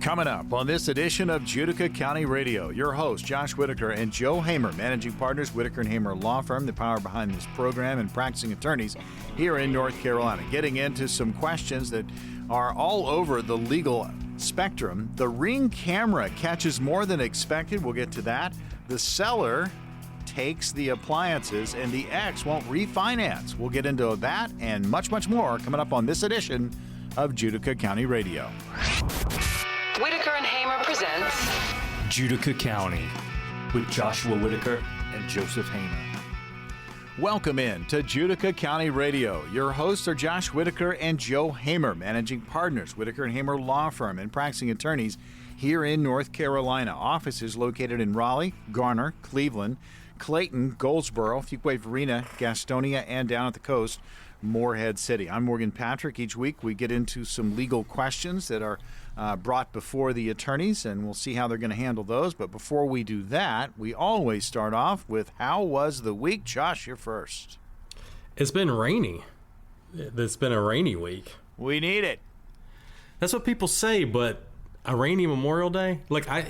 Coming up on this edition of Judica County Radio, your host, Josh Whitaker, and Joe Hamer, managing partners, Whitaker & Hamer Law Firm, the power behind this program, and practicing attorneys here in North Carolina. Getting into some questions that are all over the legal spectrum. The Ring camera catches more than expected. We'll get to that. The seller takes the appliances, and the ex won't refinance. We'll get into that and much, much more coming up on this edition of Judica County Radio. Whitaker and Hamer presents Judica County with Joshua Whitaker and Joseph Hamer. Welcome in to Judica County Radio. Your hosts are Josh Whitaker and Joe Hamer, managing partners, Whitaker & Hamer Law Firm, and practicing attorneys here in North Carolina. Offices located in Raleigh, Garner, Cleveland, Clayton, Goldsboro, Fuquay-Varina, Gastonia, and down at the coast, Morehead City. I'm Morgan Patrick. Each week we get into some legal questions that are brought before the attorneys, and we'll see how they're going to handle those. But before we do that, we always start off with how was the week? Josh, you're first. It's been rainy. It's been a rainy week. We need it. That's what people say, but a rainy Memorial Day? Like, I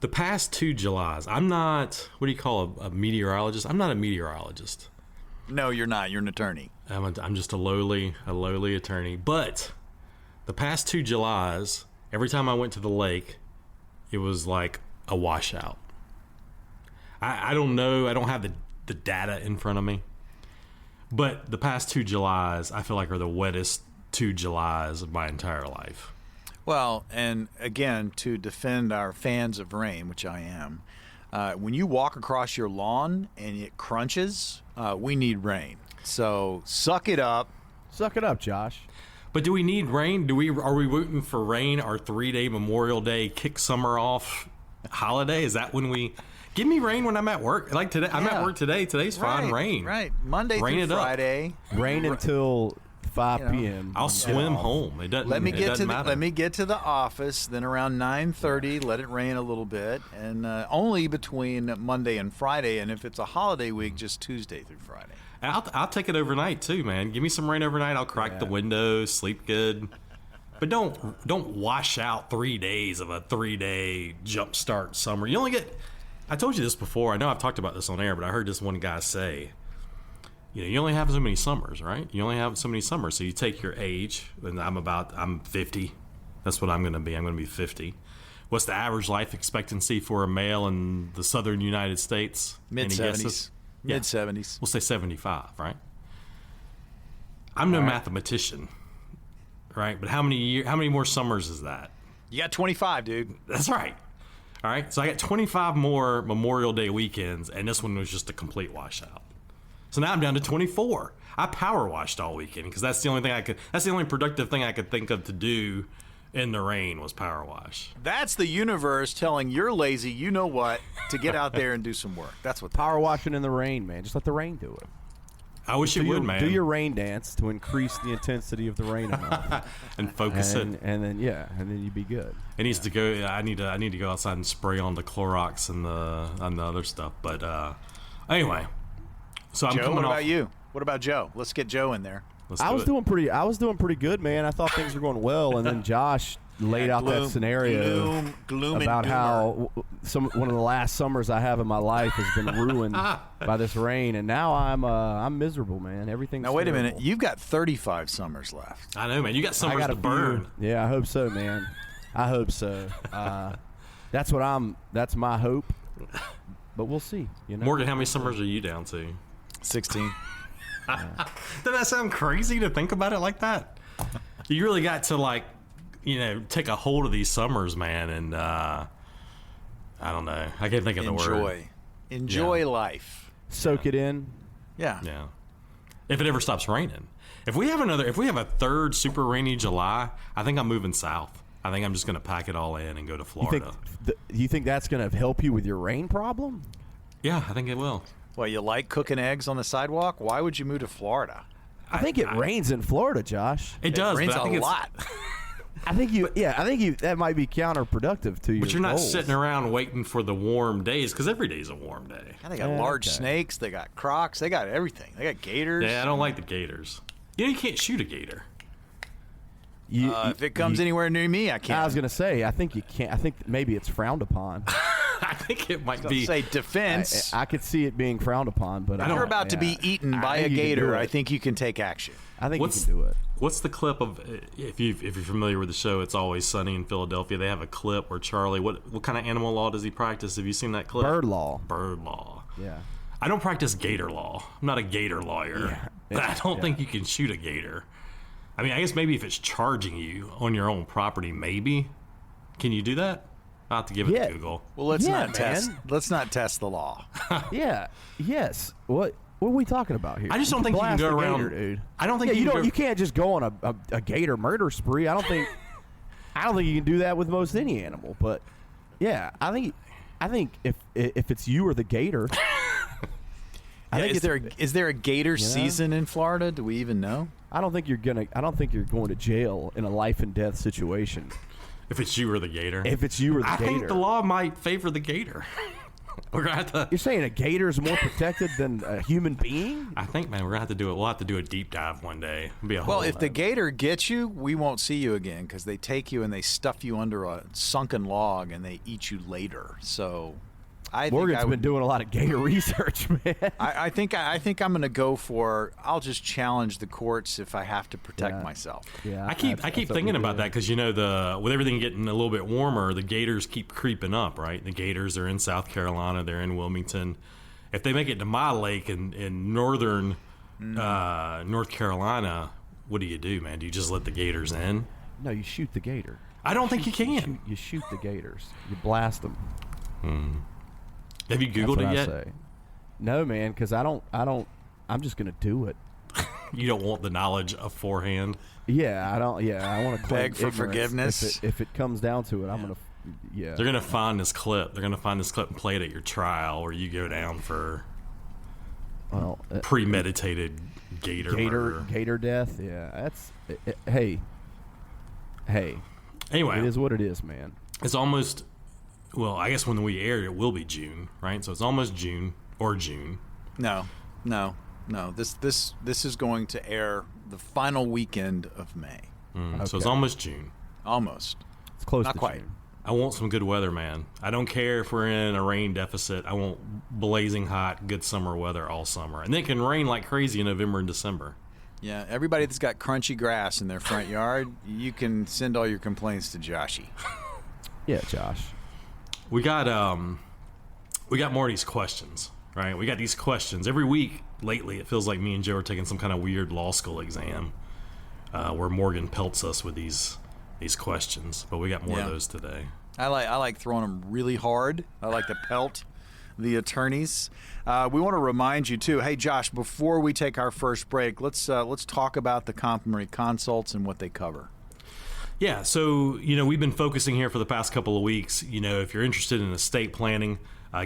the past 2 Julys, I'm not, what do you call a meteorologist? I'm not a meteorologist. No, you're not. You're an attorney. I'm just a lowly attorney. But the past 2 Julys, every time I went to the lake, it was like a washout. I don't know. I don't have the data in front of me. But the past 2 Julys, I feel like are the wettest 2 Julys of my entire life. Well, and again, to defend our fans of rain, which I am, when you walk across your lawn and it crunches, we need rain. So suck it up. Suck it up, Josh. But do we need rain? Are we rooting for rain? Our 3-day Memorial Day kick summer off holiday? Is that when we give me rain when I'm at work? Like today, I'm at work today. Today's fine. Rain. Right. Monday rain through Friday. Rain until 5 p.m. I'll swim home. It doesn't. Let me get matter. to the office. Then around 9:30, let it rain a little bit, and only between Monday and Friday. And if it's a holiday week, just Tuesday through Friday. I'll take it overnight too, man. Give me some rain overnight. I'll crack the windows, sleep good. But don't wash out 3 days of a 3-day jumpstart summer. You only get. I told you this before. I know I've talked about this on air, but I heard this one guy say, you only have so many summers, right? You only have so many summers. So you take your age, and I'm 50. That's what I'm going to be. I'm going to be 50. What's the average life expectancy for a male in the southern United States? Mid-70s. Yeah. Mid-70s. We'll say 75, right? I'm no mathematician, right? But how many more summers is that? You got 25, dude. That's right. All right. So I got 25 more Memorial Day weekends, and this one was just a complete washout. So now I'm down to 24. I power washed all weekend because that's the only productive thing I could think of to do in the rain was power wash. That's the universe telling you're lazy, you know what, to get out there and do some work. That's what power washing in the rain, man. Just let the rain do it. I wish it would, man. Do your rain dance to increase the intensity of the rain enough. And focus it. And then you'd be good. It needs to go. I need to go outside and spray on the Clorox and the other stuff. But anyway. So I'm Joe, what about you? What about Joe? Let's get Joe in there. I was doing pretty good, man. I thought things were going well, and then Josh laid out that scenario about how one of the last summers I have in my life has been ruined by this rain, and now I'm miserable, man. Everything's now. Wait terrible. a minute, you've got 35 summers left. I know, man. You got summers to burn. Yeah, I hope so, man. I hope so. That's my hope. But we'll see. Morgan, how many summers are you down to? 16. Doesn't that sound crazy to think about it like that? You really got to take a hold of these summers, man, and I don't know. I can't think of the word. Enjoy life. Soak it in. Yeah. Yeah. If it ever stops raining. If we have a third super rainy July, I think I'm moving south. I think I'm just going to pack it all in and go to Florida. You think that's going to help you with your rain problem? Yeah, I think it will. Well, you like cooking eggs on the sidewalk? Why would you move to Florida? I think it rains in Florida, Josh. It does. It rains but I think a lot. I think that might be counterproductive to you. But you're not sitting around waiting for the warm days because every day's a warm day. And they got large snakes. They got crocs. They got everything. They got gators. Yeah, I don't like the gators. You can't shoot a gator. If it comes anywhere near me, I can't. I was gonna say, I think you can't. I think maybe it's frowned upon. I think it might be. Say defense. I could see it being frowned upon, but if you're about to be eaten by a gator, I think you can take action. I think you can do it. What's the clip of? If you're familiar with the show, It's Always Sunny in Philadelphia. They have a clip where Charlie. What kind of animal law does he practice? Have you seen that clip? Bird law. Bird law. Yeah. I don't practice gator law. I'm not a gator lawyer. Yeah. I don't think you can shoot a gator. I mean, I guess maybe if it's charging you on your own property, maybe. Can you do that? I'll have to give it to Google. Well, let's not test the law. Yeah. Yes. What are we talking about here? I just don't think you can go around. Gator, dude. I don't think you can't just go on a gator murder spree. I don't think you can do that with most any animal. But yeah, I think if it's you or the gator. Is there a gator season in Florida? Do we even know? I don't think you're going to jail in a life and death situation. If it's you or the gator. If it's you or the gator. I think the law might favor the gator. We're gonna have to. You're saying a gator is more protected than a human being? I think, man, we're gonna have to do it. We'll have to do a deep dive one day. If the gator gets you, we won't see you again because they take you and they stuff you under a sunken log and they eat you later. So. Morgan's been doing a lot of gator research, man. I think I'm going to go for. I'll just challenge the courts if I have to protect myself. Yeah, I keep thinking about that because with everything getting a little bit warmer, the gators keep creeping up. Right, the gators are in South Carolina, they're in Wilmington. If they make it to my lake in northern North Carolina, what do, man? Do you just let the gators in? No, you shoot the gator. I don't think you can. You shoot the gators. You blast them. Have you Googled it yet? No, man, because I'm just gonna do it. You don't want the knowledge beforehand. Yeah, I don't. Yeah, I want to beg for forgiveness. If it comes down to it, I'm gonna. Yeah. They're gonna find this clip. They're gonna find this clip and play it at your trial, where you go down for premeditated gator death. Yeah, that's. Hey. Anyway, it is what it is, man. It's almost. Well, I guess when we air it will be June, right? So it's almost June or June. No. This is going to air the final weekend of May. Okay. So it's almost June. Almost. It's close. Not to quite. June. I want some good weather, man. I don't care if we're in a rain deficit. I want blazing hot, good summer weather all summer, and it can rain like crazy in November and December. Yeah, everybody that's got crunchy grass in their front yard, you can send all your complaints to Joshy. Yeah, Josh. We got more of these questions, right? We got these questions every week lately. It feels like me and Joe are taking some kind of weird law school exam, where Morgan pelts us with these questions. But we got more of those today. I like throwing them really hard. I like to pelt the attorneys. We want to remind you too. Hey, Josh, before we take our first break, let's talk about the complimentary consults and what they cover. Yeah, so, we've been focusing here for the past couple of weeks. If you're interested in estate planning,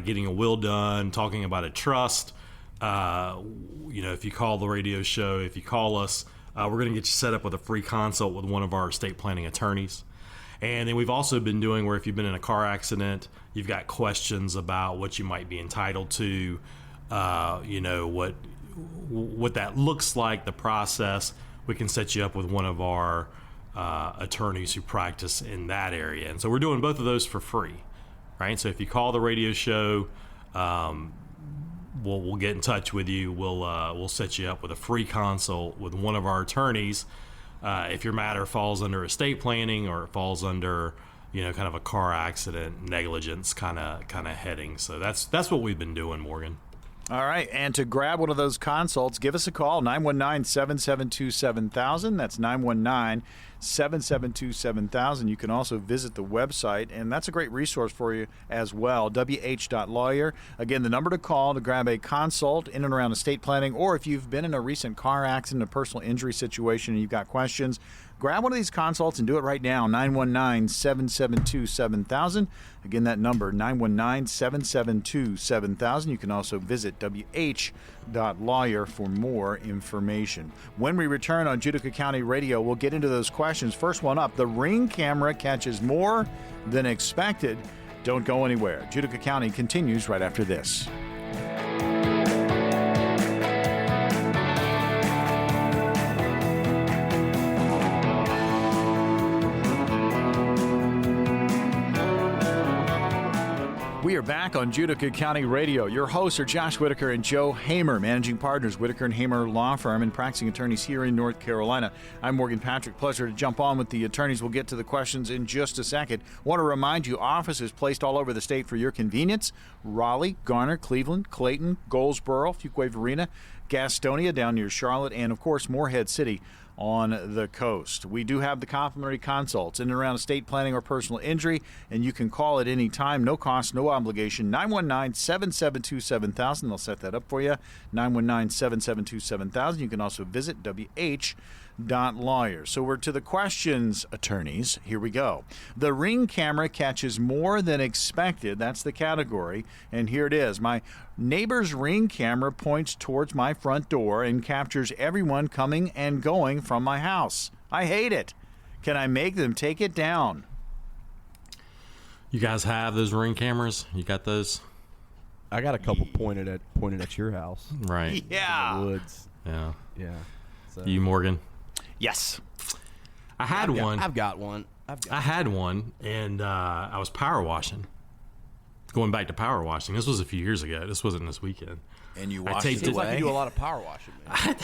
getting a will done, talking about a trust, if you call the radio show, if you call us, we're going to get you set up with a free consult with one of our estate planning attorneys. And then we've also been doing where if you've been in a car accident, you've got questions about what you might be entitled to, what that looks like, the process. We can set you up with one of our attorneys who practice in that area. And so we're doing both of those for free, right? So if you call the radio show, we'll get in touch with you. We'll set you up with a free consult with one of our attorneys. If your matter falls under estate planning or it falls under, kind of a car accident, negligence kind of heading. So that's what we've been doing, Morgan. All right, and to grab one of those consults, give us a call, 919-772-7000. That's 919-772-7000. You can also visit the website, and that's a great resource for you as well, wh.lawyer. Again, the number to call to grab a consult in and around estate planning, or if you've been in a recent car accident, a personal injury situation, and you've got questions, grab one of these consults and do it right now, 919-772-7000. Again, that number, 919-772-7000. You can also visit wh.lawyer for more information. When we return on Judica County Radio, we'll get into those questions. First one up, the Ring camera catches more than expected. Don't go anywhere. Judica County continues right after this. We are back on Judica County Radio. Your hosts are Josh Whitaker and Joe Hamer, managing partners, Whitaker and Hamer Law Firm and practicing attorneys here in North Carolina. I'm Morgan Patrick. Pleasure to jump on with the attorneys. We'll get to the questions in just a second. Want to remind you, offices placed all over the state for your convenience. Raleigh, Garner, Cleveland, Clayton, Goldsboro, Fuquay-Varina, Gastonia down near Charlotte, and, of course, Morehead City on the coast. We do have the complimentary consults in and around estate planning or personal injury, and you can call at any time, no cost, no obligation, 919-772-7000. They'll set that up for you, 919-772-7000. You can also visit wh.lawyer. So we're to the questions, attorneys. Here we go. The Ring camera catches more than expected. That's the category, and here it is. My neighbor's Ring camera points towards my front door and captures everyone coming and going from my house. I hate it. Can I make them take it down? You guys have those Ring cameras? You got those? I got a couple pointed at your house. Right. Yeah. In the woods. Yeah. Yeah. So. You, Morgan? Yes. I had one. I've got one. I had one, and I was power washing. Going back to power washing. This was a few years ago. This wasn't this weekend. And you washed Seems it like away? you do a lot of power washing, man.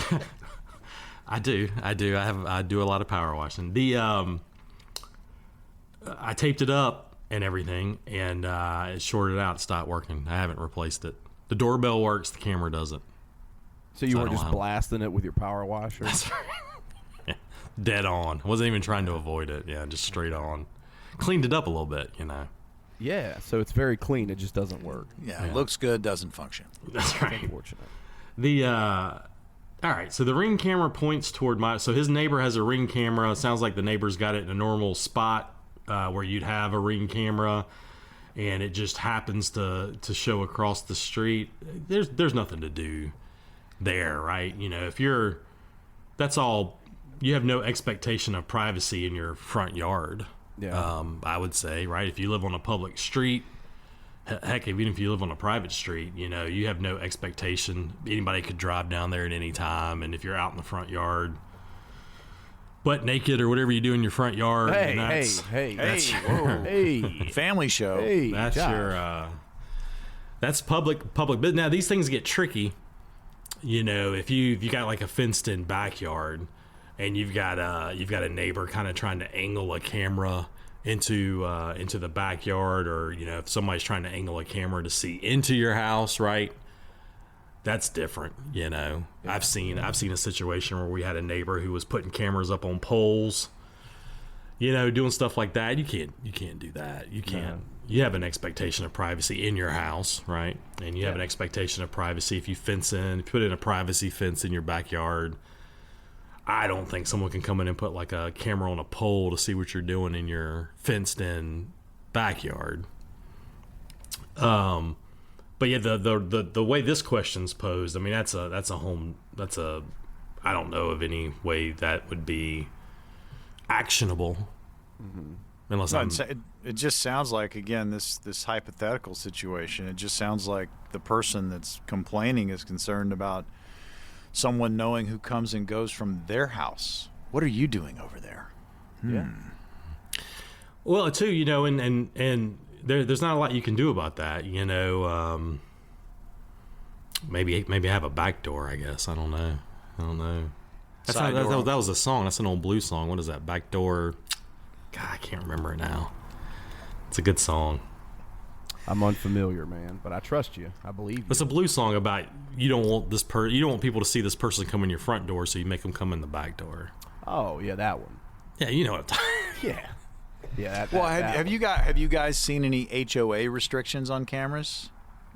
I do. I do a lot of power washing. I taped it up and everything, and it shorted out. It stopped working. I haven't replaced it. The doorbell works. The camera doesn't. So you weren't just blasting it with your power washer? That's right. Yeah. Dead on. Wasn't even trying to avoid it. Yeah, just straight on. Cleaned it up a little bit, you know. Yeah, so it's very clean. It just doesn't work. Yeah, it looks good, doesn't function. That's right. Unfortunate. All right, so the Ring camera points toward so his neighbor has a Ring camera. It sounds like the neighbor's got it in a normal spot where you'd have a Ring camera, and it just happens to show across the street. There's nothing to do there, right? You know, that's all, you have no expectation of privacy in your front yard. Yeah. I would say, right? If you live on a public street, heck, even if you live on a private street, you know, you have no expectation. Anybody could drive down there at any time. And if you're out in the front yard, butt naked or whatever you do in your front yard, Hey. Family show. Hey, that's Josh. that's public business. Now these things get tricky. You know, if you got like a fenced-in backyard, and you've got a neighbor kind of trying to angle a camera into the backyard, or you know, if somebody's trying to angle a camera to see into your house, right? That's different, you know. Yeah. I've seen a situation where we had a neighbor who was putting cameras up on poles, you know, doing stuff like that. You can't do that. You can't. No. You have an expectation of privacy in your house, right? And you have an expectation of privacy if you put in a privacy fence in your backyard. I don't think someone can come in and put like a camera on a pole to see what you're doing in your fenced-in backyard. But yeah, the way this question's posed, I mean, I don't know of any way that would be actionable, unless it just sounds like, again, this hypothetical situation. It just sounds like the person that's complaining is concerned about someone knowing who comes and goes from their house. What are you doing over there? Yeah. Well, too, you know, and there's not a lot you can do about that. You know, maybe have a back door. I guess I don't know. That was a song. That's an old blues song. What is that? Back door. God, I can't remember it now. It's a good song. I'm unfamiliar, man, but I trust you. I believe you. It's a blues song about you don't want people to see this person come in your front door, so you make them come in the back door. Oh yeah, that one. Yeah, you know what I'm talking. Yeah. Have you guys seen any HOA restrictions on cameras?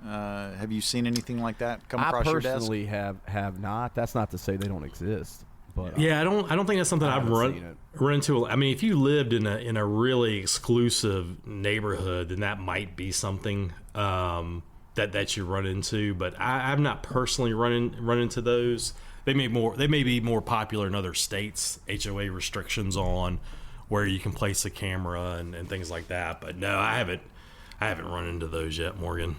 Have you seen anything like that come across your desk? I personally have not. That's not to say they don't exist. But yeah, I don't think that's something I've run into. I mean, if you lived in a really exclusive neighborhood, then that might be something that you run into. But I've not personally run into those. They may be more popular in other states. HOA restrictions on where you can place a camera and things like that. But no, I haven't run into those yet, Morgan.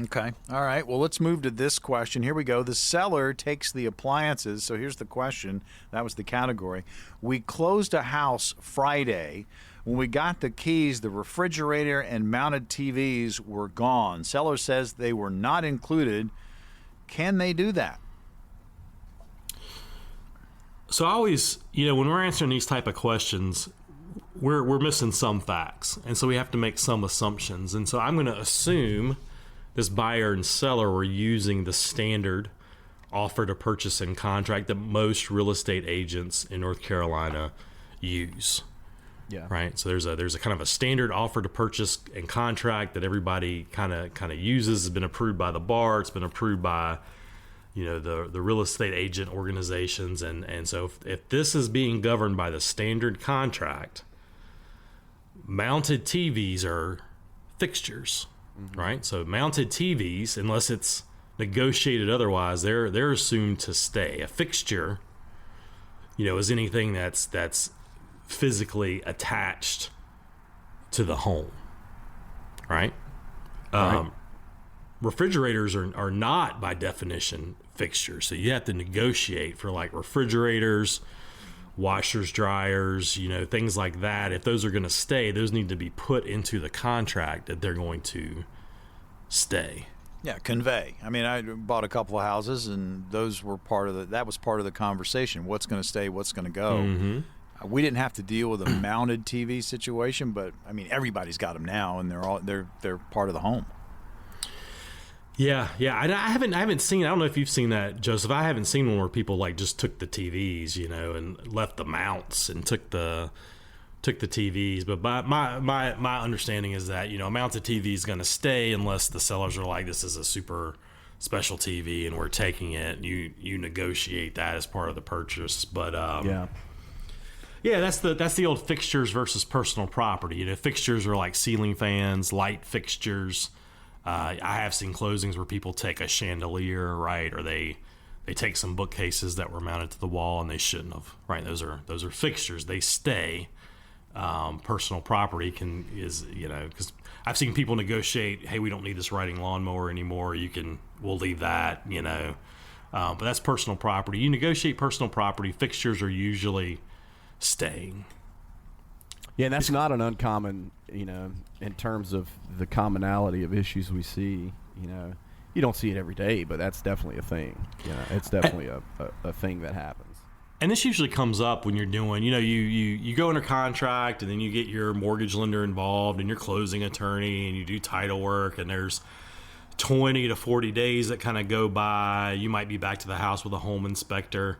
Okay. All right. Well, let's move to this question. Here we go. The seller takes the appliances. So here's the question. That was the category. We closed a house Friday When we got the keys, the refrigerator and mounted TVs were gone. Seller says they were not included. Can they do that? So I always, when we're answering these type of questions, we're missing some facts. And so we have to make some assumptions. And so I'm going to assume this buyer and seller were using the standard offer to purchase and contract that most real estate agents in North Carolina use. Yeah. Right. So there's a kind of a standard offer to purchase and contract that everybody kind of uses. It's been approved by the bar. It's been approved by the real estate agent organizations. And so if this is being governed by the standard contract, mounted TVs are fixtures, right? So mounted TVs, unless it's negotiated otherwise, they're assumed to stay. A fixture, is anything that's physically attached to the home, right? Refrigerators are not by definition fixtures, so you have to negotiate for like refrigerators, washers, dryers, things like that. If those are going to stay, those need to be put into the contract that they're going to stay. Yeah, convey. I mean, I bought a couple of houses, and those were that was part of the conversation. What's going to stay? What's going to go? Mm-hmm. We didn't have to deal with a mounted TV situation, but I mean, everybody's got them now, and they're part of the home. Yeah. I haven't seen. I don't know if you've seen that, Joseph. I haven't seen one where people like just took the TVs, and left the mounts and took the TVs. But my understanding is that a mounted TV is going to stay unless the sellers are like, this is a super special TV and we're taking it. And you negotiate that as part of the purchase. But yeah, that's the old fixtures versus personal property. Fixtures are like ceiling fans, light fixtures. I have seen closings where people take a chandelier, right, or they take some bookcases that were mounted to the wall and they shouldn't have, right? Those are fixtures. They stay. Personal property is because I've seen people negotiate. Hey, we don't need this riding lawnmower anymore. We'll leave that. But that's personal property. You negotiate personal property. Fixtures are usually staying. Yeah, and that's not an uncommon, in terms of the commonality of issues we see. You don't see it every day, but that's definitely a thing. It's definitely a thing that happens. And this usually comes up when you're doing, you go under contract and then you get your mortgage lender involved and your closing attorney and you do title work, and there's 20 to 40 days that kind of go by. You might be back to the house with a home inspector.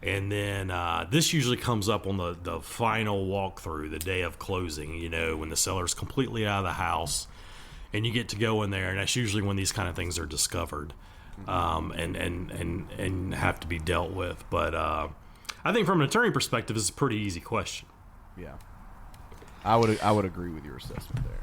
And then this usually comes up on the final walkthrough, the day of closing, when the seller's completely out of the house and you get to go in there. And that's usually when these kind of things are discovered and have to be dealt with. But I think from an attorney perspective, it's a pretty easy question. Yeah. I would agree with your assessment there.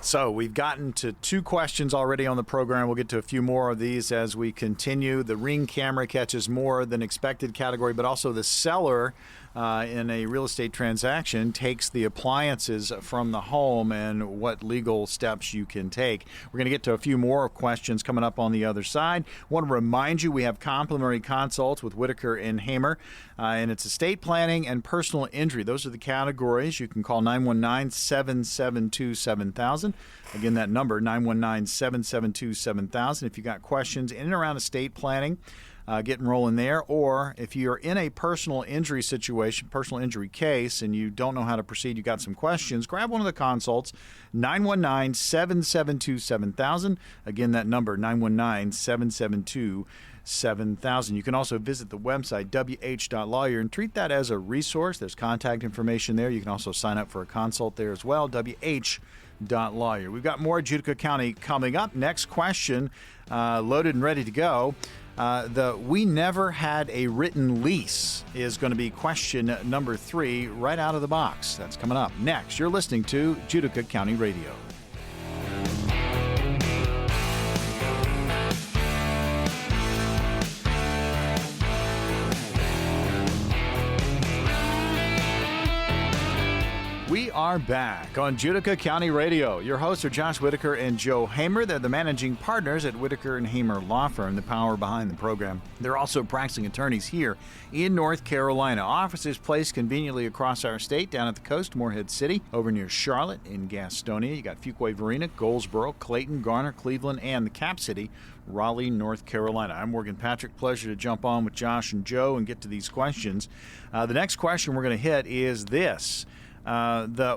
So we've gotten to 2 questions already on the program. We'll get to a few more of these as we continue. The Ring camera catches more than expected category, but also the seller in a real estate transaction takes the appliances from the home and what legal steps you can take. We're going to get to a few more questions coming up on the other side. I want to remind you we have complimentary consults with Whitaker and Hamer, and it's estate planning and personal injury. Those are the categories. You can call 919-772-7000. Again, that number, 919-772-7000. If you got questions in and around estate planning, get rolling there. Or if you're in a personal injury situation, personal injury case, and you don't know how to proceed, you got some questions, grab one of the consults, 919-772-7000. Again, that number, 919-772-7000. You can also visit the website, wh.lawyer, and treat that as a resource. There's contact information there. You can also sign up for a consult there as well, wh.lawyer. We've got more Judica County coming up. Next question, loaded and ready to go. We never had a written lease is going to be question number 3 right out of the box. That's coming up next. You're listening to Judica County Radio. We are back on Judica County Radio. Your hosts are Josh Whitaker and Joe Hamer. They're the managing partners at Whitaker and Hamer Law Firm, the power behind the program. They're also practicing attorneys here in North Carolina. Offices placed conveniently across our state, down at the coast, Morehead City, over near Charlotte, in Gastonia. You got Fuquay Varina, Goldsboro, Clayton, Garner, Cleveland, and the Cap City, Raleigh, North Carolina. I'm Morgan Patrick. Pleasure to jump on with Josh and Joe and get to these questions. The next question we're going to hit is this.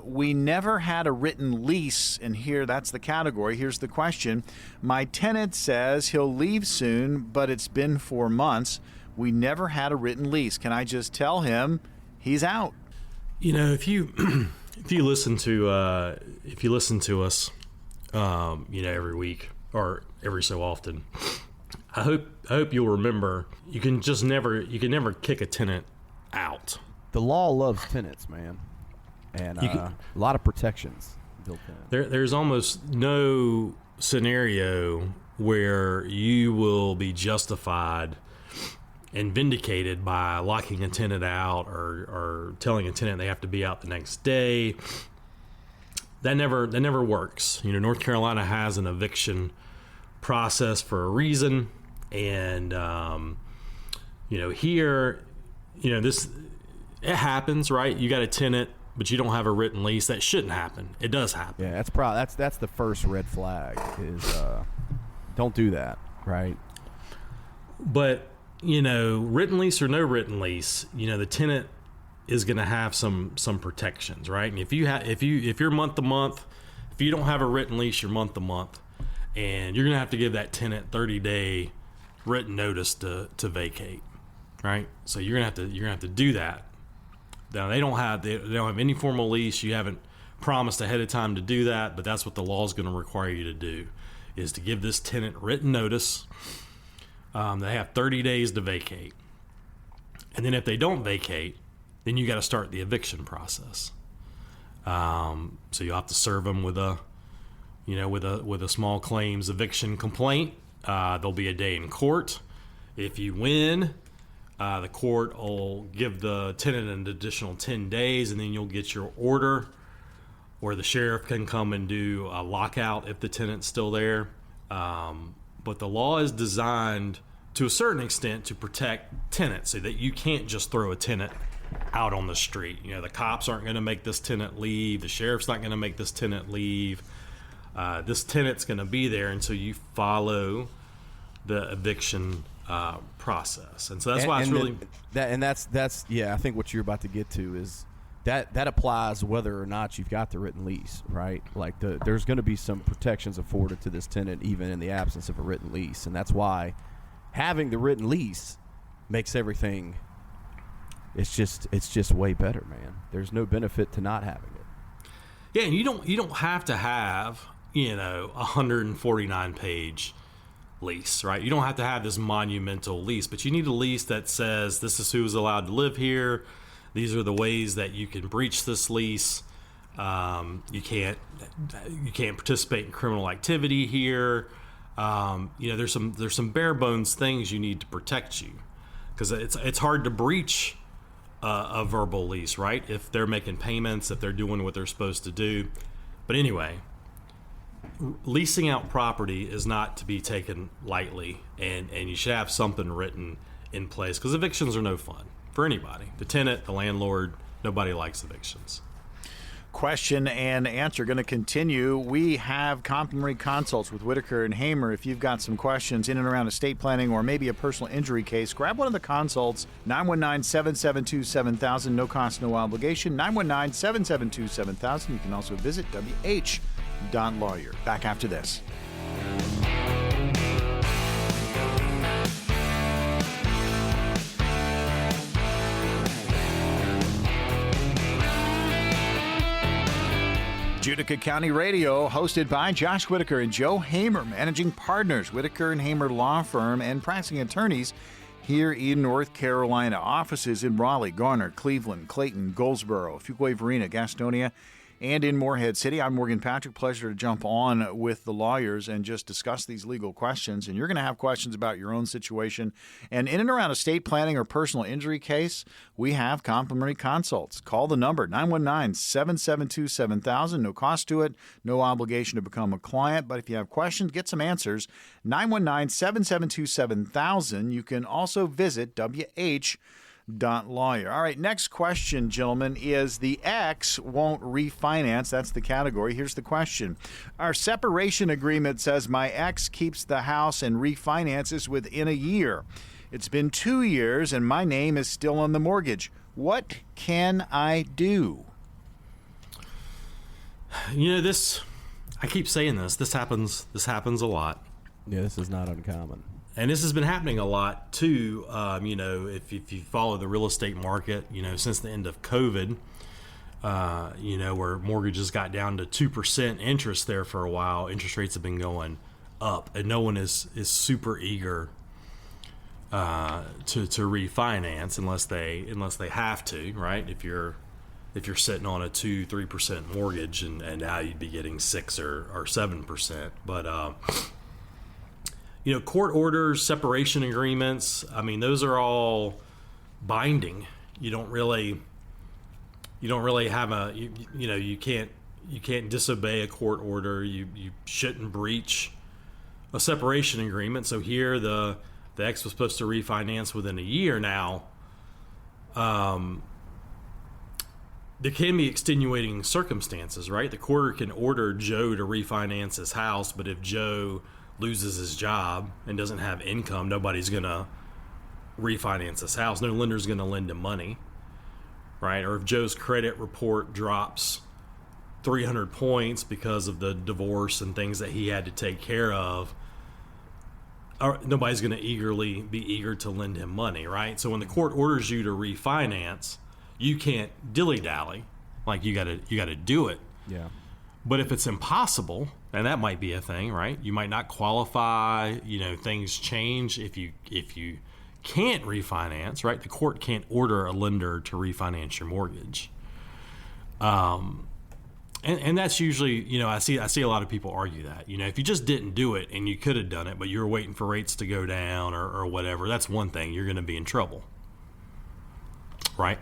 We never had a written lease, and here that's the category. Here's the question. My tenant says he'll leave soon, but it's been 4 months. We never had a written lease. Can I just tell him he's out? You know, if you listen to us, every week or every so often, I hope you'll remember you can never kick a tenant out. The law loves tenants, man. And a lot of protections built in. There's almost no scenario where you will be justified and vindicated by locking a tenant out or telling a tenant they have to be out the next day. That never works. You know, North Carolina has an eviction process for a reason, and here, this it happens, right? You got a tenant, but you don't have a written lease. That shouldn't happen. It does happen. Yeah, that's the first red flag is don't do that, right? But written lease or no written lease, the tenant is going to have some protections, right? And if you're month to month, if you don't have a written lease, you're month to month, and you're going to have to give that tenant 30-day written notice to vacate, right? So you're going to have to do that. Now they don't have any formal lease. You haven't promised ahead of time to do that, but that's what the law is going to require you to do, is to give this tenant written notice. They have 30 days to vacate, and then if they don't vacate, then you got to start the eviction process. So you'll have to serve them with a small claims eviction complaint. There'll be a day in court. If you win, the court will give the tenant an additional 10 days, and then you'll get your order, where the sheriff can come and do a lockout if the tenant's still there. But the law is designed to a certain extent to protect tenants, so that you can't just throw a tenant out on the street. The cops aren't going to make this tenant leave. The sheriff's not going to make this tenant leave. This tenant's going to be there until you follow the eviction process. And so that's why it's really... That's I think what you're about to get to is that applies whether or not you've got the written lease, right? Like there's going to be some protections afforded to this tenant even in the absence of a written lease. And that's why having the written lease makes everything... It's just way better, man. There's no benefit to not having it. Yeah, and you don't have to have, a 149-page lease, right? You don't have to have this monumental lease, but you need a lease that says this is who's allowed to live here. These are the ways that you can breach this lease. You can't participate in criminal activity here. There's some bare bones things you need to protect you, because it's hard to breach a verbal lease, right? If they're making payments, if they're doing what they're supposed to do. But anyway, leasing out property is not to be taken lightly, and you should have something written in place, because evictions are no fun for anybody. The tenant, the landlord, nobody likes evictions. Question and answer going to continue. We have complimentary consults with Whitaker and Hamer. If you've got some questions in and around estate planning or maybe a personal injury case, grab one of the consults. 919-772-7000. No cost, no obligation. 919-772-7000. You can also visit wh.lawyer. Back after this. Judica County Radio, hosted by Josh Whitaker and Joe Hamer, managing partners, Whitaker and Hamer Law Firm, and practicing attorneys here in North Carolina. Offices in Raleigh, Garner, Cleveland, Clayton, Goldsboro, Fuquay Varina, Gastonia, and in Morehead City. I'm Morgan Patrick. Pleasure to jump on with the lawyers and just discuss these legal questions. And you're going to have questions about your own situation. And in and around estate planning or personal injury case, we have complimentary consults. Call the number 919-772-7000. No cost to it, no obligation to become a client. But if you have questions, get some answers. 919-772-7000. You can also visit WH.lawyer. All right, next question, gentlemen, is the ex won't refinance. That's the category. Here's the question. Our separation agreement says my ex keeps the house and refinances within a year. It's been 2 years and my name is still on the mortgage. What can I do? You know, I keep saying this happens a lot. Yeah, this is not uncommon. And this has been happening a lot too. You know, if you follow the real estate market, you know, since the end of COVID, you know, where mortgages got down to 2% interest there for a while, interest rates have been going up, and no one is super eager to refinance unless they have to, right? If you're sitting on a 2-3% mortgage and now you'd be getting 6 or 7%, but you know, court orders, separation agreements, I mean, those are all binding. You don't really have you can't disobey a court order. You shouldn't breach a separation agreement. So here the ex was supposed to refinance within a year now. There can be extenuating circumstances, right? The court can order Joe to refinance his house, but if Joe loses his job and doesn't have income, nobody's going to refinance his house. No lender's going to lend him money, right? Or if Joe's credit report drops 300 points because of the divorce and things that he had to take care of, nobody's going to be eager to lend him money, right? So when the court orders you to refinance, you can't dilly-dally. Like, you got to do it. Yeah. But if it's impossible, and that might be a thing, right? You might not qualify, you know, things change if you can't refinance, right? The court can't order a lender to refinance your mortgage. And that's usually, you know, I see a lot of people argue that, you know, if you just didn't do it and you could have done it, but you were waiting for rates to go down or whatever, that's one thing. You're going to be in trouble, right?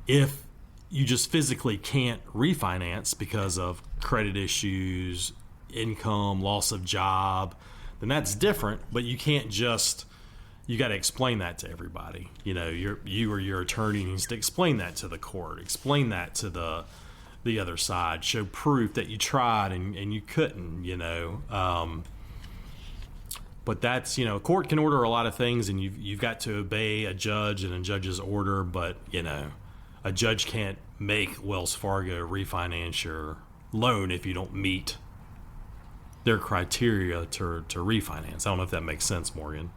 If you just physically can't refinance because of credit issues, income, loss of job, then that's different. But you can't you got to explain that to everybody. You know, you or your attorney needs to explain that to the court, explain that to the other side, show proof that you tried and you couldn't, you know. But that's, you know, a court can order a lot of things, and you've got to obey a judge and a judge's order, but, you know, a judge can't make Wells Fargo refinance your loan if you don't meet their criteria to refinance. I don't know if that makes sense, Morgan.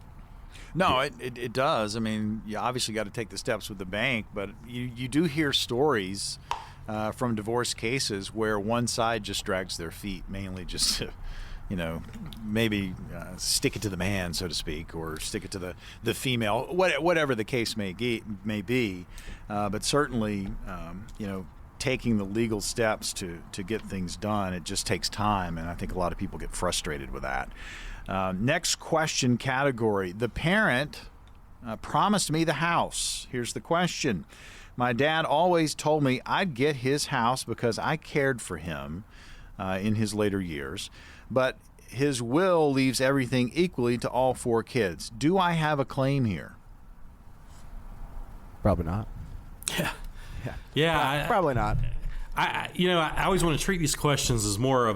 No, it does. I mean, you obviously got to take the steps with the bank, but you do hear stories from divorce cases where one side just drags their feet, mainly just to, you know, maybe stick it to the man, so to speak, or stick it to the female, whatever the case may be. But certainly, you know, taking the legal steps to get things done, it just takes time, and I think a lot of people get frustrated with that. Next question category. The parent promised me the house. Here's the question. My dad always told me I'd get his house because I cared for him in his later years, but his will leaves everything equally to all 4 kids. Do I have a claim here? Probably not. Yeah. Probably not. I always want to treat these questions as more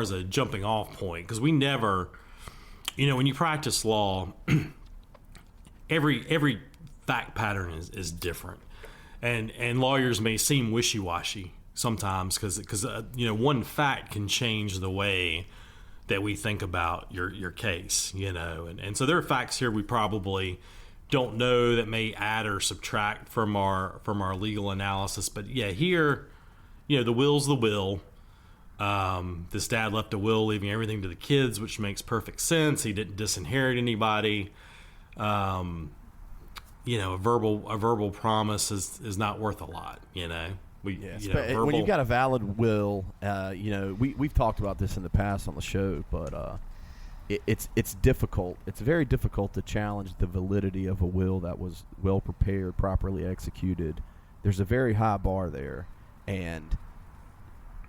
as a jumping off point, because we never, you know, when you practice law, every fact pattern is different, and lawyers may seem wishy-washy sometimes because you know, one fact can change the way that we think about your case, you know, and so there are facts here we probably don't know that may add or subtract from our legal analysis. But yeah, here, you know, the will's the will. This dad left a will leaving everything to the kids, which makes perfect sense. He didn't disinherit anybody. You know, a verbal promise is not worth a lot, you know. Verbal. When you've got a valid will, we've talked about this in the past on the show, but it's difficult. It's very difficult to challenge the validity of a will that was well prepared, properly executed. There's a very high bar there, and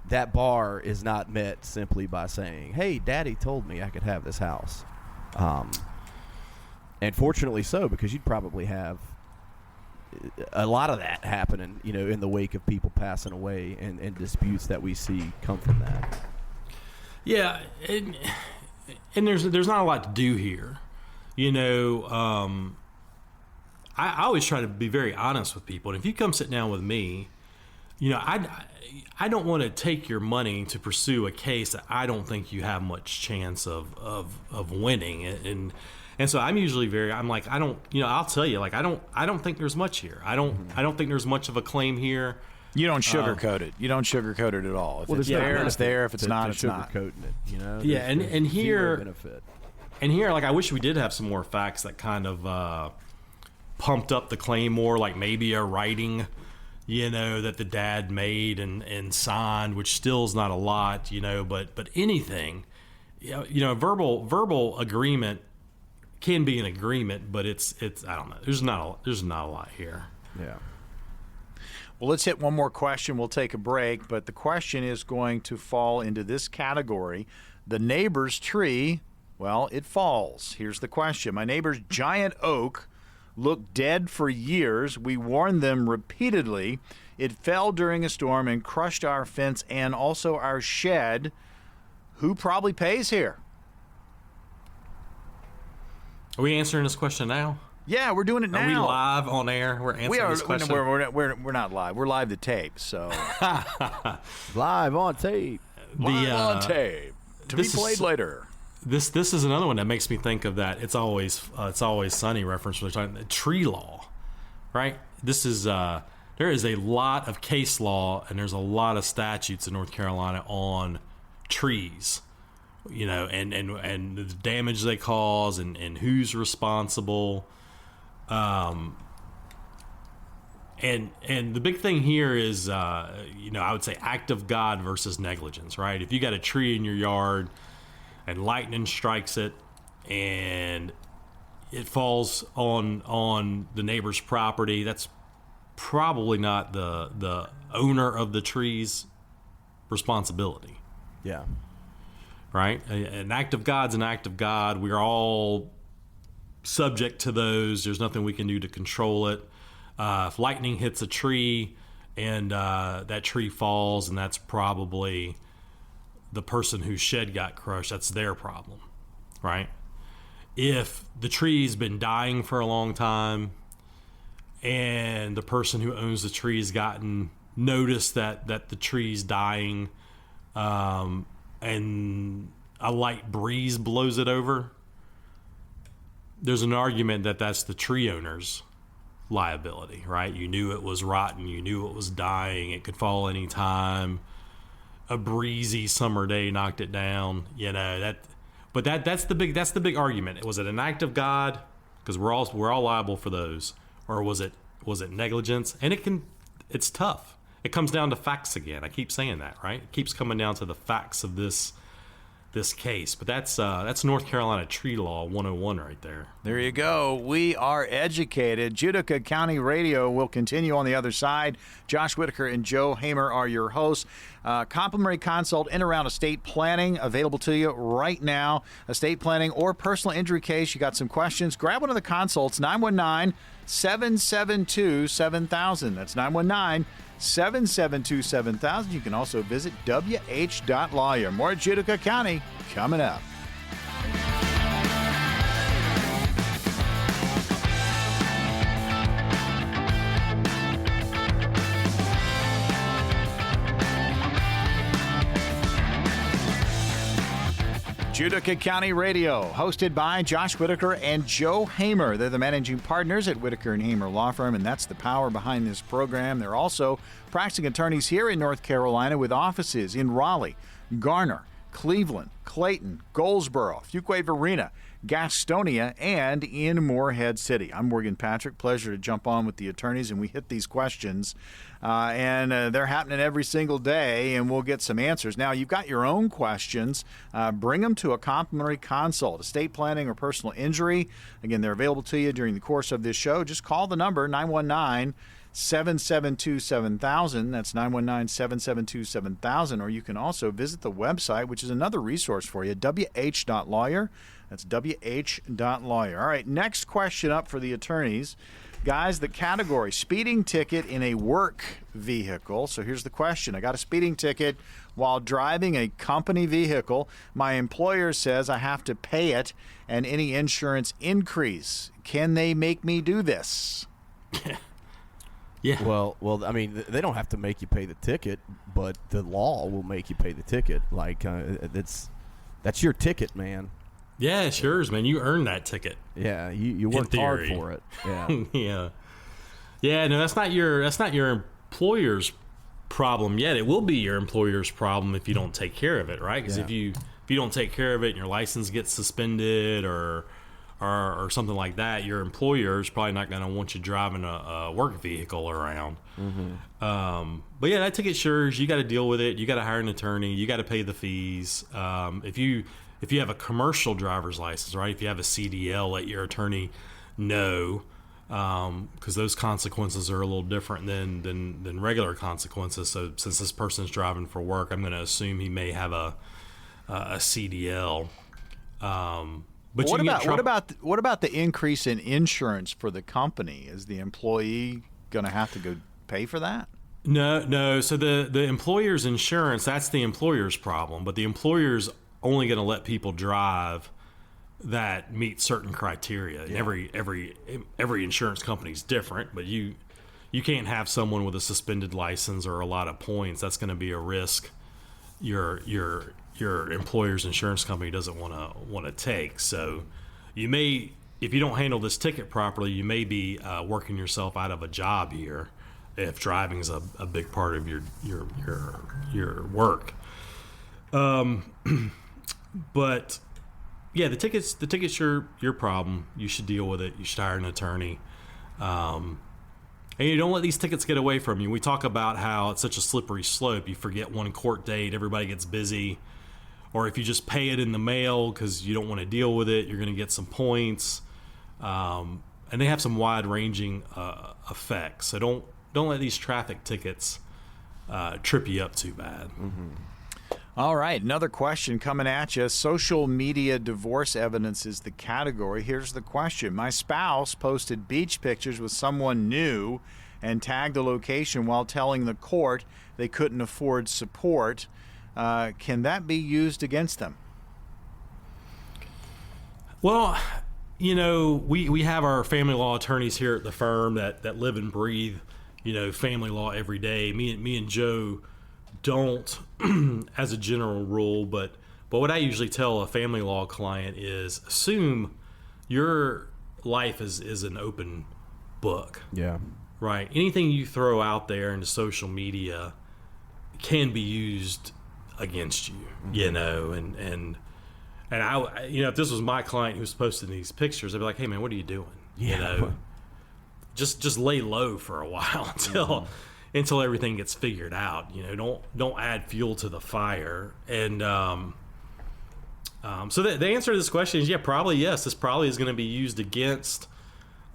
that bar is not met simply by saying, "Hey, Daddy told me I could have this house," and fortunately so, because you'd probably have a lot of that happening, in the wake of people passing away and disputes that we see come from that. Yeah, and there's not a lot to do here. I always try to be very honest with people. And if you come sit down with me, I don't want to take your money to pursue a case that I don't think you have much chance of winning. And so I'm usually I'll tell you, I don't think there's much here. I don't think there's much of a claim here. You don't sugarcoat it. You don't sugarcoat it at all. If it's there, it's there. If it's not, it's not. Sugarcoating it, Yeah, and here, benefit. And here, I wish we did have some more facts that kind of pumped up the claim more, like maybe a writing, that the dad made and signed, which still is not a lot, but anything, verbal agreement can be an agreement, but it's I don't know. There's not a lot here. Yeah. Well, let's hit one more question. We'll take a break, but the question is going to fall into this category. The neighbor's tree, well, it falls. Here's the question. My neighbor's giant oak looked dead for years. We warned them repeatedly. It fell during a storm and crushed our fence and also our shed. Who probably pays here? Are we answering this question now? Yeah, we're doing it now. Are we live on air? We're answering this question? We're not live. We're live to tape, so. Live on tape. Live on tape. To be played later. This is another one that makes me think of that It's Always Sunny reference when they're talking tree law, right? This is there is a lot of case law and there's a lot of statutes in North Carolina on trees, and the damage they cause and who's responsible. And the big thing here is, I would say act of God versus negligence, right? If you got a tree in your yard and lightning strikes it and it falls on the neighbor's property, that's probably not the owner of the tree's responsibility. Yeah. Right? An act of God's an act of God. We're all subject to those. There's nothing we can do to control it. If lightning hits a tree and that tree falls, and that's probably the person whose shed got crushed, that's their problem, right? If the tree's been dying for a long time and the person who owns the tree has gotten notice that the tree's dying, and a light breeze blows it over, there's an argument that that's the tree owner's liability, right? You knew it was rotten, you knew it was dying, it could fall any time. A breezy summer day knocked it down, But that's the big argument. Was it an act of God? Because we're all liable for those, or was it negligence? And it's tough. It comes down to facts again. I keep saying that, right? It keeps coming down to the facts of this case. But that's North Carolina Tree Law 101 right there. There you go. We are educated. Judica County Radio will continue on the other side. Josh Whitaker and Joe Hamer are your hosts. Complimentary consult in around estate planning available to you right now. Estate planning or personal injury case. You got some questions? Grab one of the consults. 919-772-7000. That's 919-772-7000. You can also visit wh.lawyer. More Judica County coming up. Judica County Radio, hosted by Josh Whitaker and Joe Hamer. They're the managing partners at Whitaker and Hamer Law Firm, and that's the power behind this program. They're also practicing attorneys here in North Carolina with offices in Raleigh, Garner, Cleveland, Clayton, Goldsboro, Fuquay Varina, Gastonia, and in Morehead City. I'm Morgan Patrick. Pleasure to jump on with the attorneys, and we hit these questions. And they're happening every single day, and we'll get some answers. Now, you've got your own questions. Bring them to a complimentary consult, estate planning or personal injury. Again, they're available to you during the course of this show. Just call the number, 919-772-7000. That's 919-772-7000. Or you can also visit the website, which is another resource for you, wh.lawyer. That's wh.lawyer. All right, next question up for the attorneys. Guys, the category, speeding ticket in a work vehicle. So here's the question. I got a speeding ticket while driving a company vehicle. My employer says I have to pay it and any insurance increase. Can they make me do this? Yeah. Well, I mean, they don't have to make you pay the ticket, but the law will make you pay the ticket. Like, that's your ticket, man. Yeah, it's yours, man. You earned that ticket. Yeah, you worked hard for it. Yeah. Yeah, no, that's not your employer's problem yet. It will be your employer's problem if you don't take care of it, right? Because if you don't take care of it and your license gets suspended or something like that, your employer is probably not going to want you driving a work vehicle around. Mm-hmm. But yeah, that ticket's yours. You got to deal with it. You got to hire an attorney. You got to pay the fees. If you have a commercial driver's license, right? If you have a CDL, let your attorney know, because those consequences are a little different than regular consequences. So since this person's driving for work, I'm going to assume he may have a CDL. But what about the increase in insurance for the company? Is the employee going to have to go pay for that? No. So the employer's insurance, that's the employer's problem. But the employer's only going to let people drive that meet certain criteria. Yeah. Every insurance company is different, but you can't have someone with a suspended license or a lot of points. That's going to be a risk your employer's insurance company doesn't want to take. So you may, if you don't handle this ticket properly, you may be working yourself out of a job here if driving is a big part of your work. But yeah, the ticket's your problem. You should deal with it. You should hire an attorney. And you don't let these tickets get away from you. We talk about how it's such a slippery slope. You forget one court date, everybody gets busy. Or if you just pay it in the mail because you don't want to deal with it, you're going to get some points. And they have some wide-ranging effects. So don't let these traffic tickets trip you up too bad. Mm-hmm. All right, another question coming at you. Social media divorce evidence is the category. Here's the question. My spouse posted beach pictures with someone new and tagged the location while telling the court they couldn't afford support. Can that be used against them? Well, we have our family law attorneys here at the firm that live and breathe, family law every day. Me and Joe don't as a general rule, but what I usually tell a family law client is assume your life is an open book. Yeah. Right. Anything you throw out there into social media can be used against you, mm-hmm. and I, if this was my client who's posting these pictures, I'd be like, hey man, what are you doing? Yeah. Just lay low for a while until everything gets figured out. Don't add fuel to the fire. And so the answer to this question is probably yes. This probably is going to be used against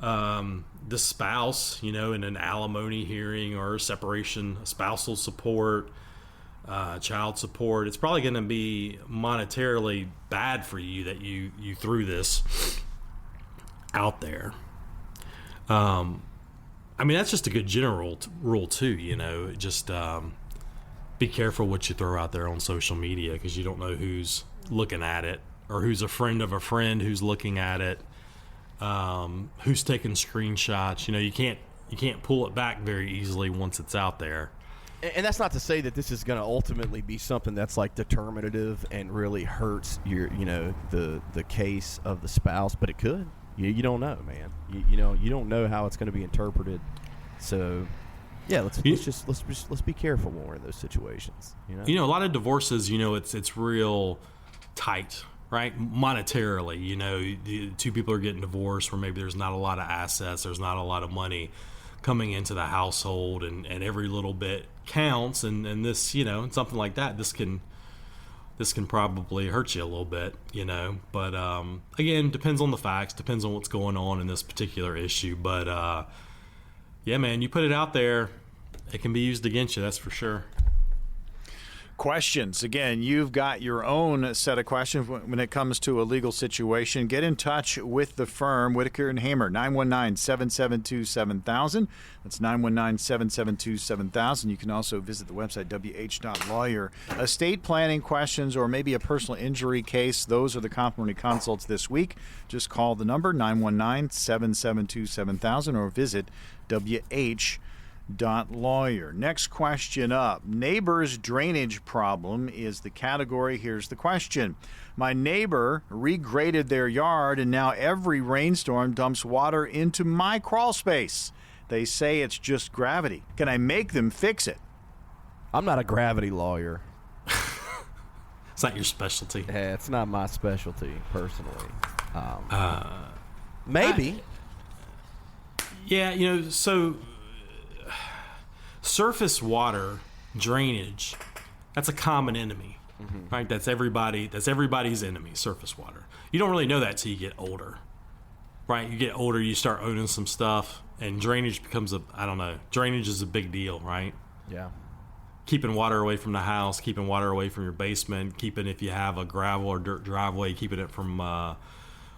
the spouse, in an alimony hearing or separation, spousal support, child support. It's probably going to be monetarily bad for you that you threw this out there. That's just a good general rule too, just be careful what you throw out there on social media because you don't know who's looking at it or who's a friend of a friend who's looking at it, who's taking screenshots. You can't pull it back very easily once it's out there. And that's not to say that this is going to ultimately be something that's like determinative and really hurts your, the case of the spouse, but it could. You don't know, man. You don't know how it's going to be interpreted. So Yeah, let's be careful when we're in those situations. A lot of divorces, it's real tight, right? Monetarily, the two people are getting divorced where maybe there's not a lot of assets, there's not a lot of money coming into the household, and every little bit counts. And this, something like that, this can probably hurt you a little bit, But again, depends on the facts, depends on what's going on in this particular issue. But yeah, man, you put it out there, it can be used against you, that's for sure. Questions. Again, you've got your own set of questions when it comes to a legal situation. Get in touch with the firm, Whitaker and Hamer, 919-772-7000. That's 919-772-7000. You can also visit the website, wh.lawyer. Estate planning questions or maybe a personal injury case, those are the complimentary consults this week. Just call the number, 919-772-7000, or visit wh.lawyer. Next question up. Neighbor's drainage problem is the category. Here's the question. My neighbor regraded their yard, and now every rainstorm dumps water into my crawl space. They say it's just gravity. Can I make them fix it? I'm not a gravity lawyer. It's not your specialty. Yeah, it's not my specialty, personally. Maybe. So surface water drainage, that's a common enemy, right? That's everybody's enemy, surface water. You don't really know that till you get older, right? You get older, you start owning some stuff, and drainage becomes drainage is a big deal, right? Yeah. Keeping water away from the house, keeping water away from your basement, keeping, if you have a gravel or dirt driveway, keeping it from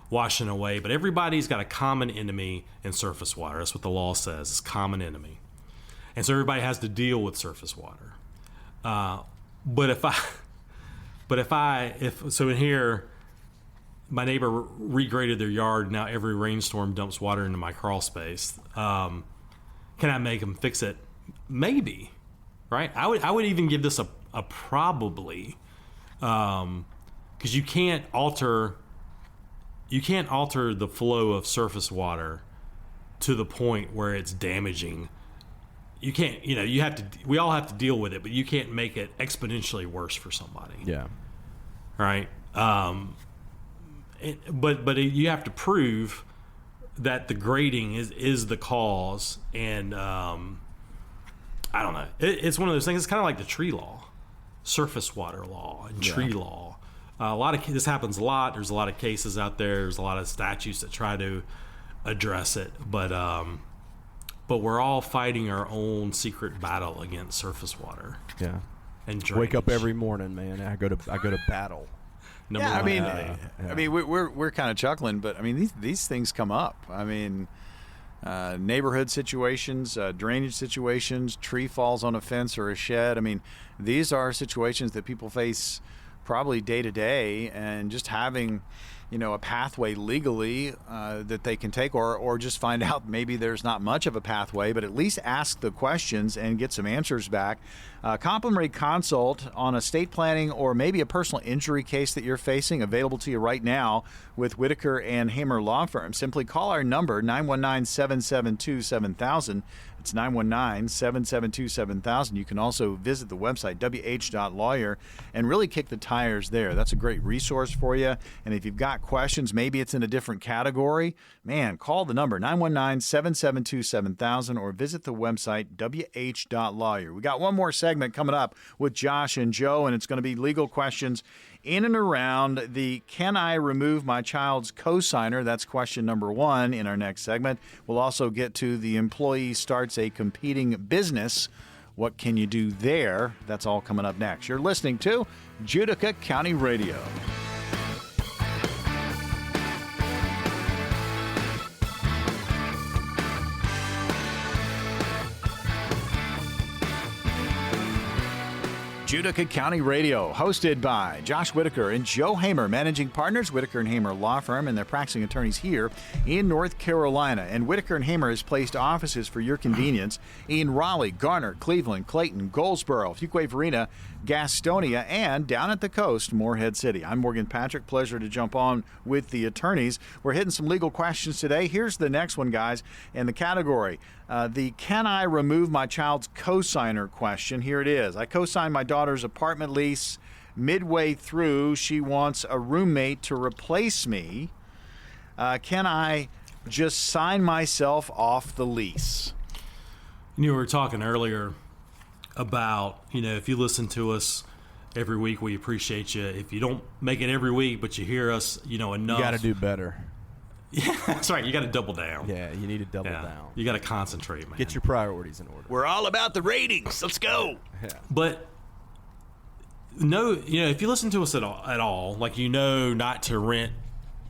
washing away. But everybody's got a common enemy in surface water. That's what the law says, it's common enemy. And so everybody has to deal with surface water. But in here, my neighbor regraded their yard. Now every rainstorm dumps water into my crawl space. Can I make them fix it? Maybe, right? I would even give this a probably, because you can't alter the flow of surface water to the point where it's damaging. You can't, we all have to deal with it, but you can't make it exponentially worse for somebody. Yeah. Right. But you have to prove that the grading is the cause. And I don't know. It's one of those things. It's kind of like the tree law, surface water law and tree law. This happens a lot. There's a lot of cases out there. There's a lot of statutes that try to address it. But we're all fighting our own secret battle against surface water. Yeah. And drainage. Wake up every morning, man. I go to battle. We're kind of chuckling, but I mean these things come up. I mean, neighborhood situations, drainage situations, tree falls on a fence or a shed. I mean, these are situations that people face probably day to day, and just having a pathway legally that they can take, or just find out maybe there's not much of a pathway, but at least ask the questions and get some answers back. Complimentary consult on estate planning or maybe a personal injury case that you're facing, available to you right now with Whitaker and Hamer Law Firm. Simply call our number, 919-772-7000. It's 919-772-7000. You can also visit the website, wh.lawyer, and really kick the tires there. That's a great resource for you. And if you've got questions, maybe it's in a different category, man, call the number, 919-772-7000, or visit the website, wh.lawyer. We got one more segment coming up with Josh and Joe, and it's going to be legal questions in and around the can I remove my child's cosigner? That's question number one in our next segment. We'll also get to the employee starts a competing business. What can you do there? That's all coming up next. You're listening to Judica County Radio. Judica County Radio, hosted by Josh Whitaker and Joe Hamer, managing partners, Whitaker and Hamer Law Firm, and they're practicing attorneys here in North Carolina. And Whitaker and Hamer has placed offices for your convenience in Raleigh, Garner, Cleveland, Clayton, Goldsboro, Fuquay Varina, Gastonia, and down at the coast, Morehead City. I'm Morgan Patrick. Pleasure to jump on with the attorneys. We're hitting some legal questions today. Here's the next one, guys, in the category. The can I remove my child's cosigner question. Here it is. I co-signed my daughter's apartment lease. Midway through, she wants a roommate to replace me. Can I just sign myself off the lease? You were talking earlier about, if you listen to us every week, we appreciate you. If you don't make it every week, but you hear us, enough. You got to do better. Yeah, that's right. You got to double down. Yeah, you need to double down. You got to concentrate, man. Get your priorities in order. We're all about the ratings. Let's go. Yeah. But no, if you listen to us at all, like not to rent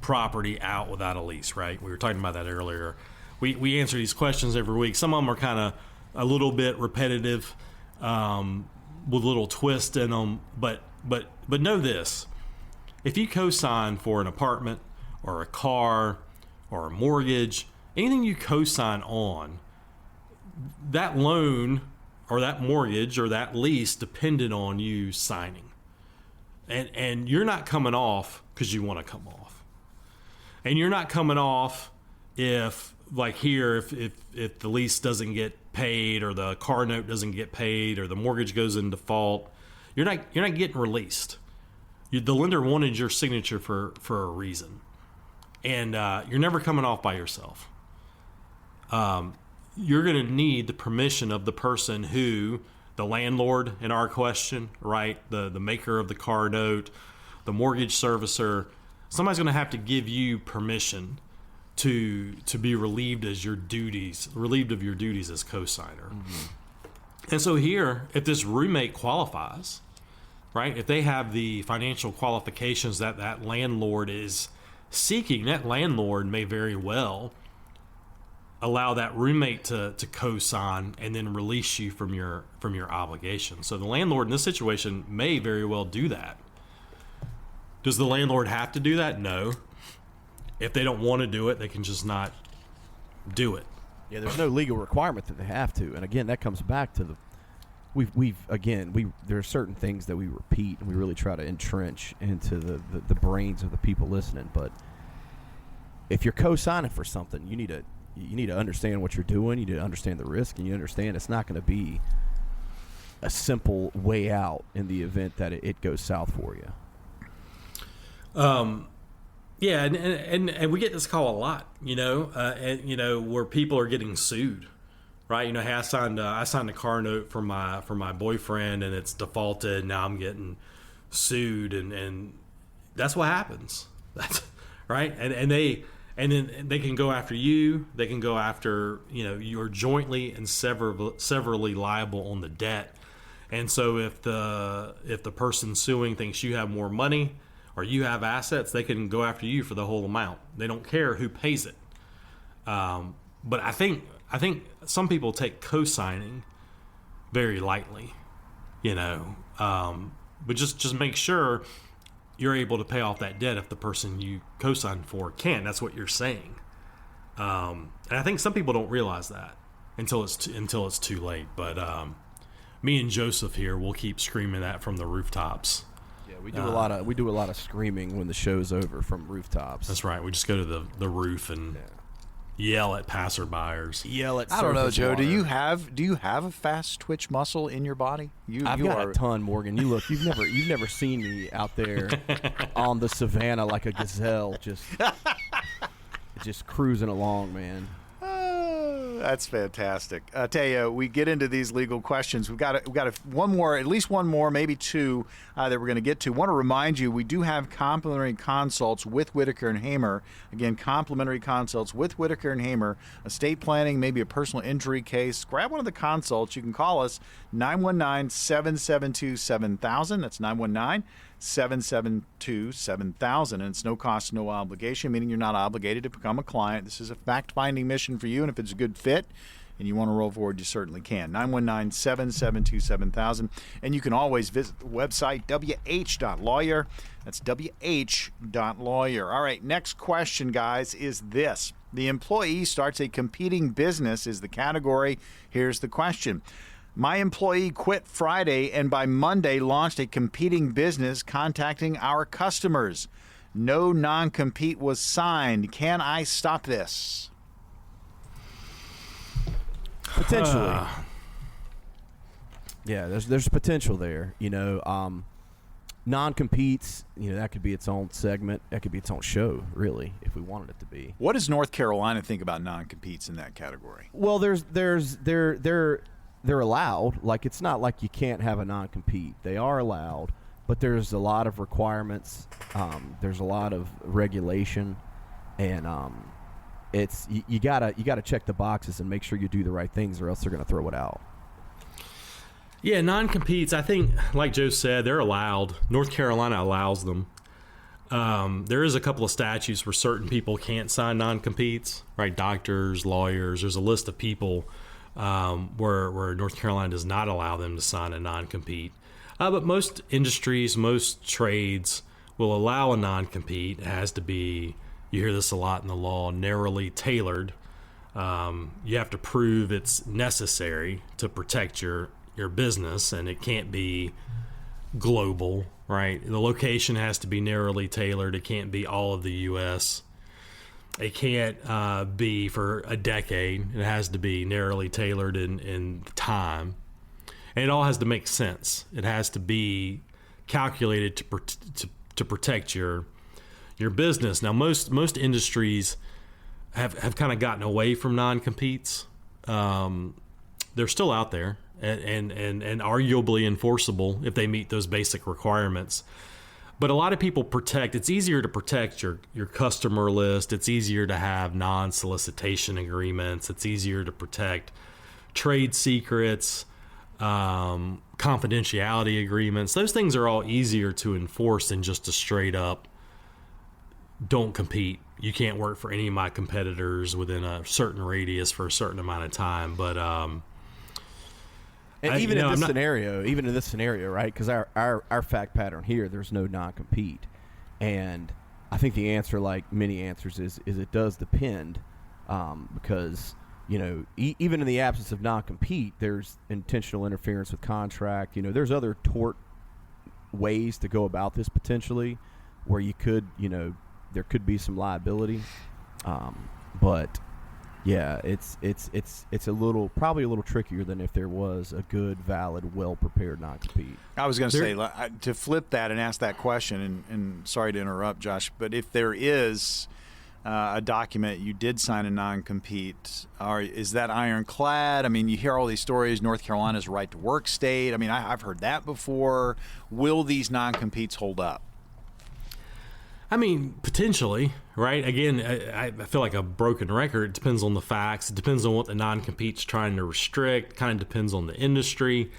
property out without a lease, right? We were talking about that earlier. We answer these questions every week. Some of them are kind of a little bit repetitive, with a little twist in them. But know this: if you co-sign for an apartment or a car or a mortgage, anything you co-sign on, that loan or that mortgage or that lease depended on you signing. And you're not coming off because you want to come off. And you're not coming off if the lease doesn't get paid or the car note doesn't get paid or the mortgage goes in default. You're not getting released. The lender wanted your signature for a reason. And you're never coming off by yourself. You're going to need the permission of the person who, the landlord in our question, right? The maker of the car note, the mortgage servicer. Somebody's going to have to give you permission to be relieved of your duties as co-signer. Mm-hmm. And so here, if this roommate qualifies, right? If they have the financial qualifications that landlord is seeking, that landlord may very well allow that roommate to co-sign and then release you from your obligation. So the landlord in this situation may very well do that. Does the landlord have to do that? No. If they don't want to do it, they can just not do it. Yeah, there's no legal requirement that they have to. And again, that comes back to there are certain things that we repeat and we really try to entrench into the brains of the people listening. But if you're co-signing for something, you need to understand what you're doing. You need to understand the risk, and you understand it's not going to be a simple way out in the event that it goes south for you. Yeah, and we get this call a lot, where people are getting sued, right? Hey, I signed a car note for my boyfriend and it's defaulted. Now I'm getting sued, and that's what happens. That's right, and then they can go after you. They can go after you're jointly and severally liable on the debt. And so if the person suing thinks you have more money or you have assets, they can go after you for the whole amount. They don't care who pays it. But I think some people take co-signing very lightly, but just make sure you're able to pay off that debt if the person you co-signed for can. That's what you're saying. And I think some people don't realize that until it's too late. But me and Joseph here will keep screaming that from the rooftops. Yeah, we do a lot of screaming when the show's over from rooftops. That's right. We just go to the roof and yell at passerbyers. Yell at. I don't know, Joe. Do you have a fast twitch muscle in your body? I've got a ton, Morgan. You've never seen me out there on the savannah like a gazelle, just cruising along, man. That's fantastic. I tell you, we get into these legal questions. We've got at least one more, maybe two that we're going to get to. Want to remind you, we do have complimentary consults with Whitaker and Hamer. Again, complimentary consults with Whitaker and Hamer. Estate planning, maybe a personal injury case. Grab one of the consults. You can call us 919-772-7000. That's 919-772-7000. And it's no cost, no obligation, meaning you're not obligated to become a client. This is a fact-finding mission for you, and if it's a good fit, and you want to roll forward, you certainly can. 919-772-7000. And you can always visit the website, wh.lawyer. That's wh.lawyer. All right, next question, guys, is this. The employee starts a competing business is the category. Here's the question. My employee quit Friday and by Monday launched a competing business contacting our customers. No non-compete was signed. Can I stop this? Potentially. Yeah, there's potential there. Non-competes, that could be its own segment. That could be its own show, really, if we wanted it to be. What does North Carolina think about non-competes in that category? Well, they're allowed. Like, it's not like you can't have a non-compete. They are allowed, but there's a lot of requirements. There's a lot of regulation, and it's you gotta check the boxes and make sure you do the right things, or else they're gonna throw it out. Yeah, non-competes, I think, like Joe said, they're allowed. North Carolina allows them. There is a couple of statutes where certain people can't sign non-competes, right? Doctors, lawyers. There's a list of people where North Carolina does not allow them to sign a non-compete. But most industries, most trades will allow a non-compete. It has to be, you hear this a lot in the law, narrowly tailored. You have to prove it's necessary to protect your business, and it can't be global, right? The location has to be narrowly tailored. It can't be all of the U.S. It can't be for a decade. It has to be narrowly tailored in time. And it all has to make sense. It has to be calculated to protect your business. Now, most industries have kind of gotten away from non-competes. They're still out there and arguably enforceable if they meet those basic requirements. But a lot of people it's easier to protect your customer list. It's easier to have non-solicitation agreements. It's easier to protect trade secrets, confidentiality agreements. Those things are all easier to enforce than just a straight up don't compete. You can't work for any of my competitors within a certain radius for a certain amount of time. But even in this scenario, right? Because our fact pattern here, there's no non-compete, and I think the answer, like many answers, is it does depend, because even in the absence of non-compete, there's intentional interference with contract. There's other tort ways to go about this potentially, where you could, there could be some liability, but. Yeah, it's probably a little trickier than if there was a good, valid, well-prepared non-compete. I was going to say, to flip that and ask that question, and sorry to interrupt, Josh, but if there is a document you did sign a non-compete, is that ironclad? I mean, you hear all these stories, North Carolina's right-to-work state. I mean, I've heard that before. Will these non-competes hold up? I mean, potentially, right? Again, I feel like a broken record. It depends on the facts. It depends on what the non-compete's trying to restrict. Kind of depends on the industry.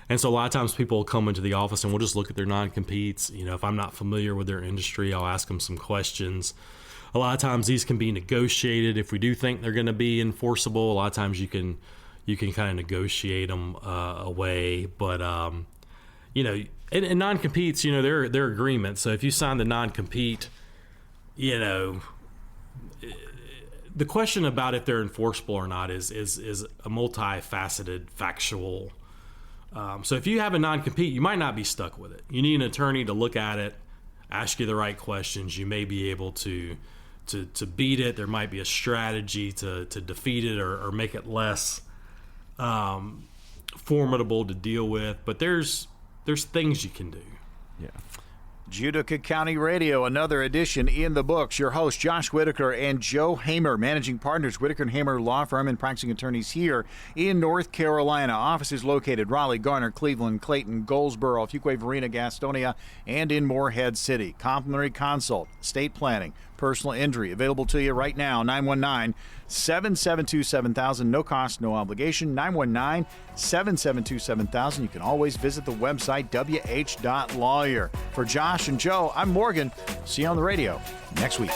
And so a lot of times people will come into the office and we'll just look at their non-competes. If I'm not familiar with their industry, I'll ask them some questions. A lot of times these can be negotiated. If we do think they're going to be enforceable, a lot of times you can kind of negotiate them away. But, and non-competes, they're agreements. So if you sign the non-compete, the question about if they're enforceable or not is a multifaceted factual. So if you have a non-compete, you might not be stuck with it. You need an attorney to look at it, ask you the right questions. You may be able to beat it. There might be a strategy to defeat it or make it less formidable to deal with. But there's things you can do. Yeah. Judica County Radio, another edition in the books. Your hosts, Josh Whitaker and Joe Hamer, managing partners, Whitaker & Hamer Law Firm and practicing attorneys here in North Carolina. Offices located Raleigh, Garner, Cleveland, Clayton, Goldsboro, Fuquay, Varina, Gastonia, and in Morehead City. Complimentary consult, estate planning, personal injury, available to you right now, 919-772-7000. No cost, no obligation, 919-772-7000. You can always visit the website, wh.lawyer. For Josh and Joe, I'm Morgan. See you on the radio next week.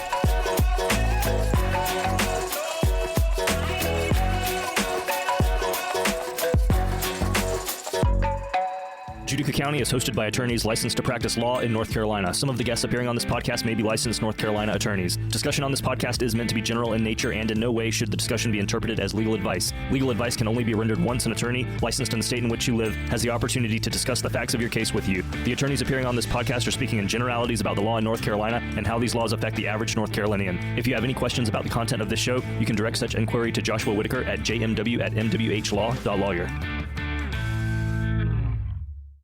Judica County is hosted by attorneys licensed to practice law in North Carolina. Some of the guests appearing on this podcast may be licensed North Carolina attorneys. Discussion on this podcast is meant to be general in nature, and in no way should the discussion be interpreted as legal advice. Legal advice can only be rendered once an attorney, licensed in the state in which you live, has the opportunity to discuss the facts of your case with you. The attorneys appearing on this podcast are speaking in generalities about the law in North Carolina and how these laws affect the average North Carolinian. If you have any questions about the content of this show, you can direct such inquiry to Joshua Whitaker at jmw@mwhlaw.lawyer.